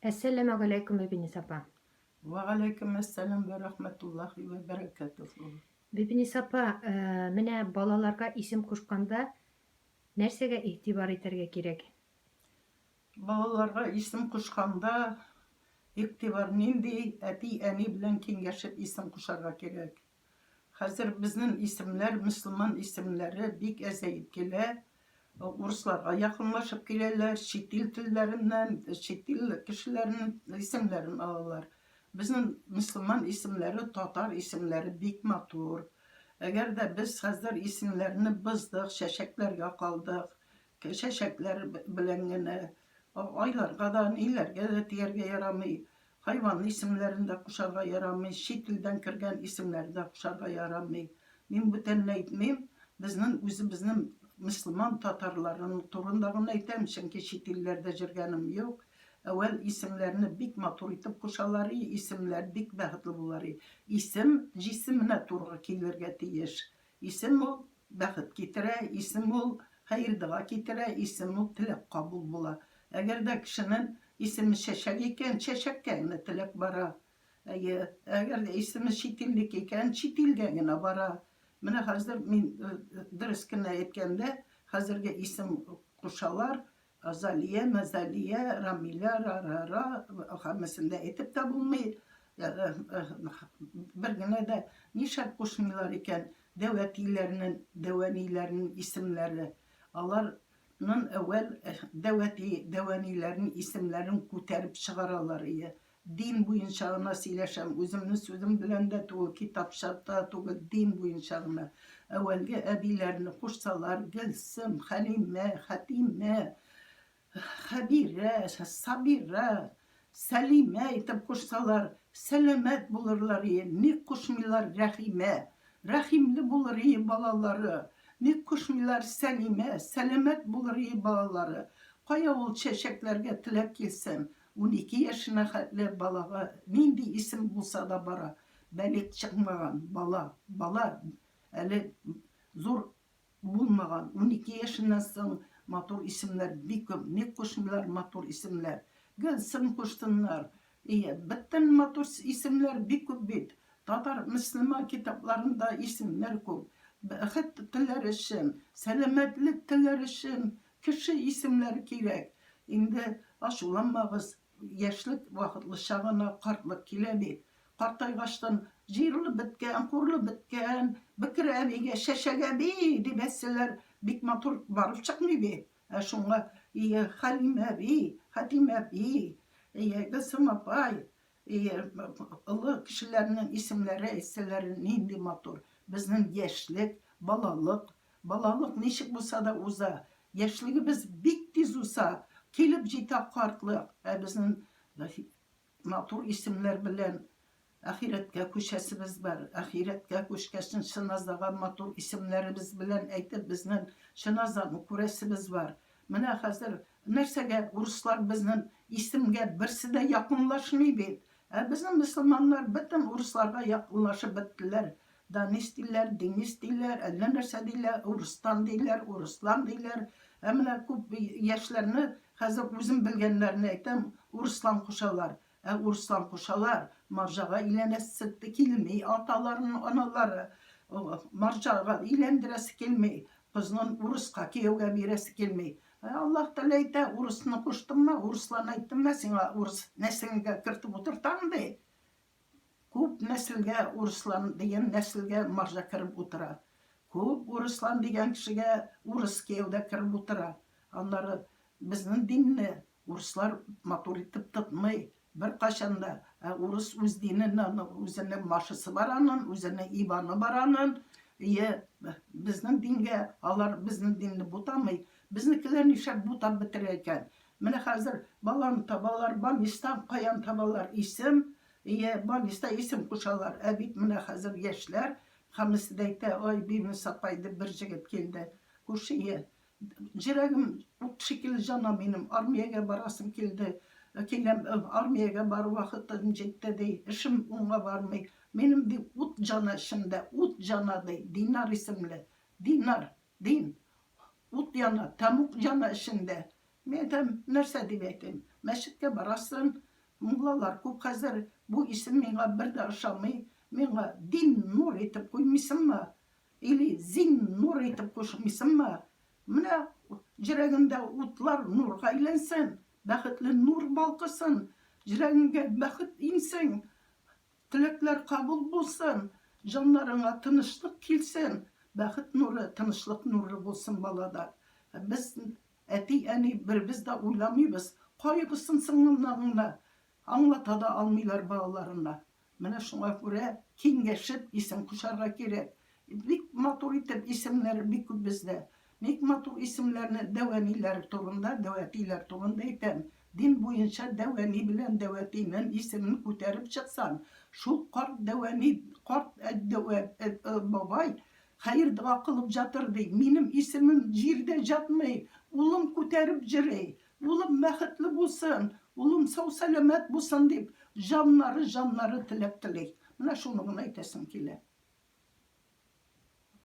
Esselamu Aleyküm Bibini Sapa. Ve aleykümselam ve rahmetullahi ve berekatuhu. Bibini Sapa, mine balalarga isim koşkanda nersege itibar eterge gerek? Balalarga isim kuşkanda iktibar nindi eti eni bilen kengeşip isim kuşarga gerek. Hazır biznin isimler, Müslüman isimleri bik ezeyip gele, Ruslarga yakınlaşıp gelirler, şitil tillerinden, şitil kişilerinin isimlerini alırlar. Bizim Müslüman isimleri, Tatar isimleri bik matur. Eğer de biz hazır isimlerini bızdık, şeşeklerge kaldık, şeşekler bilengene, aylarga da ilerge de tiyerge yaramay, hayvan isimlerinde kuşarga yaramay, şitilden kirgen isimlerde kuşarga yaramay. Men bütünle etmeyim, biznin Müslüman Tatarların turundağını aytam, çünkü şitillerde jirgenim yok. Evvel isimlerini bik matur etip kuşaları, isimler bik bəxtli buları. İsim cisimine turga kelirge tiyiş. İsim ol bəxt getire, isim ol hayırdığa getire, isim ol tilek kabul bula. Eğer de kişinin ismi şeşek iken şeşekkene tilek bara. Eğer de ismi şitillik iken şitilgene bara. Mine hazır min dırıskına etkende hazırga isim kuşalar Azaliye, Mezaliye, Ramile, Rarara hamısında etip de bulmayı bir güne de nişat kuşmular iken devanilerinin isimleri Allah'ın evvel devanilerinin isimlerini kuterip çıkaraları din boyunca sileşem özümün sözüm bilen de tuğul kitap şartta tuğul din boyunca evvelge ebilerini kuşsalar Gülsüm, Halime, Hatime, Habire, Sabire, Selime etip kuşsalar selamet bulurlar ne kuşmular Rahime, Rahimli bulur balaları, ne kuşmular Selime, selamet bulur balaları. Kaya ol çeşeklerge tilek gelsem 12 yaşına hatlı balağa nindi isim bulsa da bara belik çıkmagan bala eli zor bulmagan 12 yaşından sonra matur isimler bikim ne koşmular matur isimler gülsün koştunlar bitten matur isimler bikim bit Tatar Müslüman kitaplarında isimler koy Hıt tiller için selametlik tiller için kişi isimler gerek indi aşulanmağız yaşlık vakitli şağına kartlık kilebi kartaygaçtan jirli bitken, kurlu bitken bikir evige, şeşege bi dibesiler bik matur barıp çıkmıyor bi şunga Halime bi, Hatime bi kısım apay ılı kişilerinin isimleri, isimleri nindi matur bizden yaşlık, balalık neşik bulsa da uza yaşlığı biz bik diz uza kelip jita kartlık bizden matur isimler bilen ahiretke köşesimiz var. Ahiretke köşkesin şınazdağa matur isimlerimiz bilen eytip bizden şınazdan kuresimiz var. Mine hazır nersege Ruslar bizden isimge birsi de yakınlaşmıyor bit. Bizim Müslümanlar bütün Ruslarga yakınlaşıp bittiler. Danis diller, Deniz diller, elle nerse diller, Rus'tan diller, Ruslan diller. Emine kup yaşlarını hazır bizim bilgenlerini eytem Ruslan kuşalar. Ruslan kuşalar marjağa ilenesirdi kilmeyi ataların anaları marjağa ilendiresi kilmeyi kızının Rus'a kiyevge biresi kilmeyi Allah da leyte Rus'unu kuştum mu Rus'larına ettim mi sana Rus nesilge kırtıp oturtan de Kup nesilge Ruslan diyen nesilge marja kırıp otura Kup Ruslan diyen kişiye Rus kiyevde kırıp otura onları bizden dinle Ruslar matur etip tutmayı bir kaşanda Urus öz dininin özünün maşısı baranın, özünün ibanı baranın, bizden dinge, alar bizden dinini butamay, biznikiler nişe buta bitireyken. Mene hazır balan tabalar, banista kayan tabalar isim, banista isim kuşalar, ebit mene hazır yaşlar, hamısı deyte, ay bir sapaydı, bir jigit geldi, kuşiye. Jiragim bu şekil cana benim, armiyaya barasım geldi, Kelem armiyaya bar vaxtım ciddi dey, işim ona varmay. Benim de ut cana işimde, ut cana dey, dinar isimli, din. Ut yana, tamuk cana işinde. Medem nerse dibeytim, meşikke barasın, Муллалар күп хәзер бу исем миңа бер дә ошамый. Миңа дин нур итеп куймыйсыңмы? Или зин нур итеп кушмыйсыңмы? Менә йөрәгендә утлар нурга әйләнсен, бәхетле нур балкысын, йөрәгеңгә бәхет инсен, теләкләр кабул булсын, җаннарыңа тынычлык килсен, бәхет нуры, тынычлык нуры булсын балада. Без әти, әни бербез дә уйламыйбыз, кайгысын сыңлымнарына аңлата да алмыйлар балаларына. Менә шуңа күрә киңәшеп исем кушарга кирәк. Бик матур итеп исемнәр бик күп бездә. Ник матур исемләрне дәвәниләр турында, дәвәтиләр турында әйтәм. Дин буенча дәвәни белән дәвәтинең исемен күтәреп чыксан, шул карт дәвәни, карт бабай хәер дуа кылып жатыр ди. Минем исемем җирдә җатмый, улым күтәреп җырый, улым бәхетле булсын, улым сау сәламәт булсын дип, җаннары теләп теләй. Менә шуны гына әйтәсем килә.